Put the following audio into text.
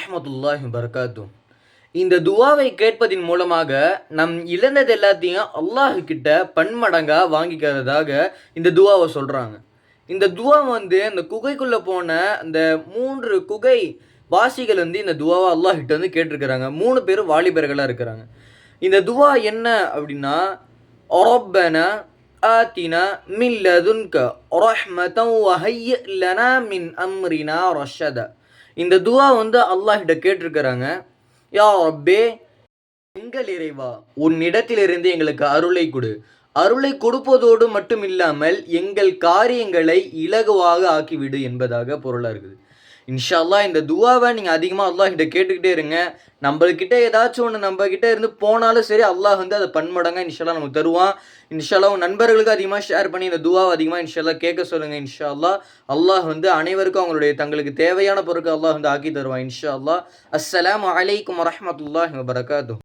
வரஹ்மத்துல்லாஹி வபரகாத்துஹு. இந்த துவாவை கேட்பதின் மூலமாக நம் இழந்தது எல்லாத்தையும் அல்லாஹ் கிட்ட பன்மடங்கா வாங்கிக்கிறதாக இந்த துவாவை சொல்றாங்க. இந்த துவா அந்த குகைக்குள்ள போன அந்த 3 குகை வாசிகள் இந்த துவாவை அல்லாஹ் கிட்ட கேட்டிருக்கிறாங்க. 3 பேரும் வாலிபர்களா இருக்கிறாங்க. இந்த துவா என்ன அப்படின்னா, ரப்பனா ஆத்தினா மின் லதுன்க ரஹ்மதன் வஹய்யி லனா மின் அம்ரினா ரஷத. இந்த துவா அல்லாஹ் கிட்ட கேட்டிருக்கிறாங்க. யா ரப்பே, எங்கள் இறைவா, உன்னிடத்திலிருந்து எங்களுக்கு அருளை கொடு. அருளை கொடுப்பதோடு மட்டும் இல்லாமல் எங்கள் காரியங்களை இலகுவாக ஆக்கிவிடு என்பதாக பொருளாக இருக்குது. இன்ஷா அல்லாஹ் இந்த துவாவை நீங்கள் அதிகமாக அல்லாஹ் கிட்ட கேட்டுக்கிட்டே இருங்க. நம்மக்கிட்ட ஏதாச்சும் ஒன்று நம்ம கிட்ட இருந்து போனாலும் சரி, அல்லாஹ் அதை பன்மடங்கா இன்ஷா அல்லாஹ் நமக்கு தருவான். இன்ஷா அல்லாஹ் உன் நண்பர்களுக்கு அதிகமாக ஷேர் பண்ணி இந்த துவாவை அதிகமாக இன்ஷா அல்லாஹ் கேட்க சொல்லுங்கள். இன்ஷா அல்லாஹ் அல்லாஹ் அனைவருக்கும் அவங்களுடைய தங்களுக்கு தேவையான பொருட்கள் அல்லாஹ் ஆக்கி தருவான். இன்ஷா அல்லாஹ். அஸ்ஸலாமு அலைக்கும் வரஹ்மத்துல்லாஹி வபரகாத்துஹு.